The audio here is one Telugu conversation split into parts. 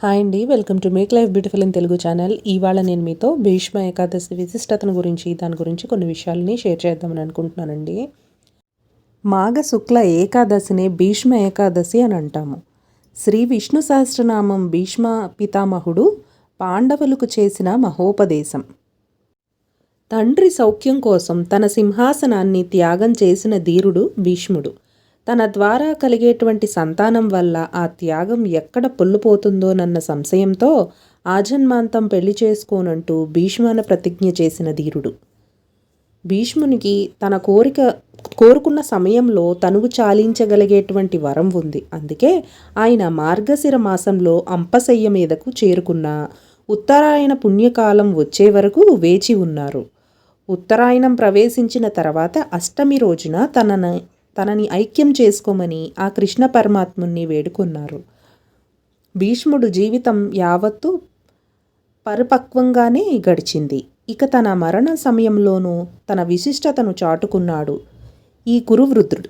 హాయ్ అండి, welcome to make life beautiful in Telugu channel. ఇవాళ నేను మీతో భీష్మ ఏకాదశి విశిష్టతను గురించి దాని గురించి కొన్ని విషయాలని షేర్ చేద్దామని అనుకుంటున్నానండి. మాఘ శుక్ల ఏకాదశిని భీష్మ ఏకాదశి అని అంటాము. శ్రీ విష్ణు సహస్రనామం భీష్మ పితామహుడు పాండవులకు చేసిన మహోపదేశం. తండ్రి సౌఖ్యం కోసం తన సింహాసనాన్ని త్యాగం చేసిన ధీరుడు భీష్ముడు. తన ద్వారా కలిగేటువంటి సంతానం వల్ల ఆ త్యాగం ఎక్కడ పొల్లుపోతుందోనన్న సంశయంతో ఆజన్మాంతం పెళ్లి చేసుకోనంటూ భీష్మన ప్రతిజ్ఞ చేసిన ధీరుడు. భీష్మునికి తన కోరుకున్న సమయంలో తనువు చాలించగలిగేటువంటి వరం ఉంది. అందుకే ఆయన మార్గశిర మాసంలో అంపశయ్య మీదకు చేరుకున్న ఉత్తరాయణ పుణ్యకాలం వచ్చే వరకు వేచి ఉన్నారు. ఉత్తరాయణం ప్రవేశించిన తర్వాత అష్టమి రోజున తనని ఐక్యం చేసుకోమని ఆ కృష్ణ పరమాత్ముని వేడుకున్నారు. భీష్ముడు జీవితం యావత్తు పరిపక్వంగానే గడిచింది. ఇక తన మరణ సమయంలోనూ తన విశిష్టతను చాటుకున్నాడు ఈ కురువృద్ధుడు.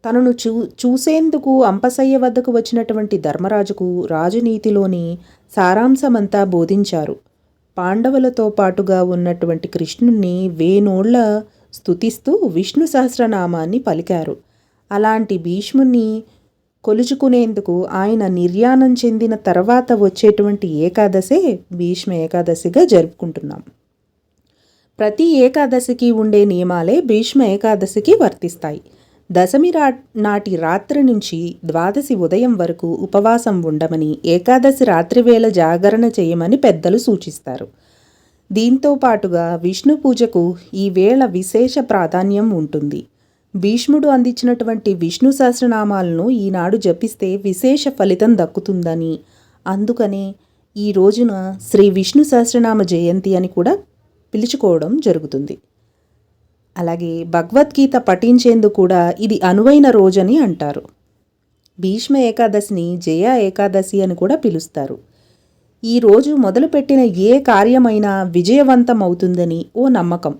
తనను చూసేందుకు అంపశయ్య వద్దకు వచ్చినటువంటి ధర్మరాజుకు రాజనీతిలోని సారాంశమంతా బోధించారు. పాండవులతో పాటుగా ఉన్నటువంటి కృష్ణుణ్ణి వేనోళ్ల స్తుతిస్తూ విష్ణు సహస్రనామాన్ని పలికారు. అలాంటి భీష్ముని కొలుచుకునేందుకు ఆయన నిర్యాణం చెందిన తర్వాత వచ్చేటువంటి ఏకాదశే భీష్మ ఏకాదశిగా జరుపుకుంటున్నాం. ప్రతి ఏకాదశికి ఉండే నియమాలే భీష్మ ఏకాదశికి వర్తిస్తాయి. దశమి నాటి రాత్రి నుంచి ద్వాదశి ఉదయం వరకు ఉపవాసం ఉండమని, ఏకాదశి రాత్రివేళ జాగరణ చేయమని పెద్దలు సూచిస్తారు. దీంతో పాటుగా విష్ణు పూజకు ఈ వేళ విశేష ప్రాధాన్యం ఉంటుంది. భీష్ముడు అందించినటువంటి విష్ణు సహస్రనామాలను ఈనాడు జపిస్తే విశేష ఫలితం దక్కుతుందని, అందుకనే ఈ రోజున శ్రీ విష్ణు సహస్రనామ జయంతి అని కూడా పిలుచుకోవడం జరుగుతుంది. అలాగే భగవద్గీత పఠించేందుకు కూడా ఇది అనువైన రోజని అంటారు. భీష్మ ఏకాదశిని జయ ఏకాదశి అని కూడా పిలుస్తారు. ఈరోజు మొదలుపెట్టిన ఏ కార్యమైనా విజయవంతమవుతుందని ఓ నమ్మకం,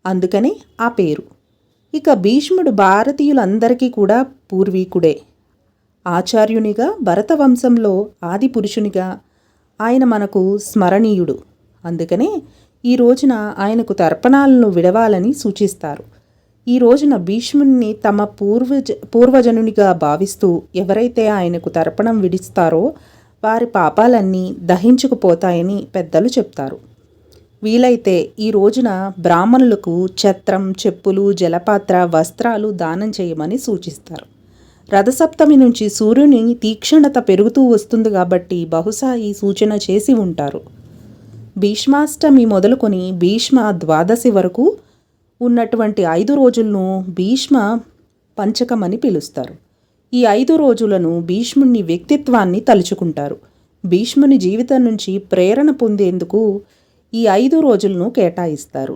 అందుకనే ఆ పేరు. ఇక భీష్ముడు భారతీయులందరికీ కూడా పూర్వీకుడే. ఆచార్యునిగా, భరతవంశంలో ఆది పురుషునిగా ఆయన మనకు స్మరణీయుడు. అందుకనే ఈ రోజున ఆయనకు తర్పణాలను విడవాలని సూచిస్తారు. ఈ రోజున భీష్ముని తమ పూర్వజనునిగా భావిస్తూ ఎవరైతే ఆయనకు తర్పణం విడిస్తారో వారి పాపాలన్నీ దహించుకుపోతాయని పెద్దలు చెప్తారు. వీలైతే ఈ రోజున బ్రాహ్మణులకు ఛత్రం, చెప్పులు, జలపాత్ర, వస్త్రాలు దానం చేయమని సూచిస్తారు. రథసప్తమి నుంచి సూర్యుని తీక్షణత పెరుగుతూ వస్తుంది కాబట్టి బహుశా ఈ సూచన చేసి ఉంటారు. భీష్మాష్టమి మొదలుకొని భీష్మ ద్వాదశి వరకు ఉన్నటువంటి 5 రోజులను భీష్మ పంచకమని పిలుస్తారు. ఈ 5 రోజులను భీష్ముని వ్యక్తిత్వాన్ని తలుచుకుంటారు. భీష్ముని జీవితం నుంచి ప్రేరణ పొందేందుకు ఈ 5 రోజులను కేటాయిస్తారు.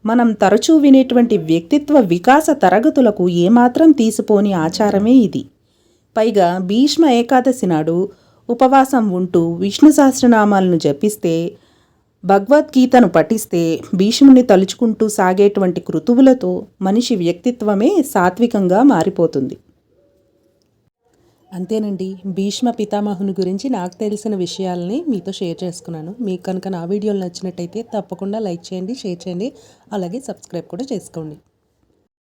మనం తరచూ వినేటువంటి వ్యక్తిత్వ వికాస తరగతులకు ఏమాత్రం తీసిపోని ఆచారమే ఇది. పైగా భీష్మ ఏకాదశి నాడు ఉపవాసం ఉంటూ విష్ణు సహస్రనామాలను జపిస్తే, భగవద్గీతను పఠిస్తే, భీష్ముని తలుచుకుంటూ సాగేటువంటి కృతువులతో మనిషి వ్యక్తిత్వమే సాత్వికంగా మారిపోతుంది. అంతేనండి, భీష్మ పితామహుని గురించి నాకు తెలిసిన విషయాలని మీతో షేర్ చేసుకున్నాను. మీకు కనుక నా వీడియోలు నచ్చినట్టయితే తప్పకుండా లైక్ చేయండి, షేర్ చేయండి, అలాగే సబ్స్క్రైబ్ కూడా చేసుకోండి.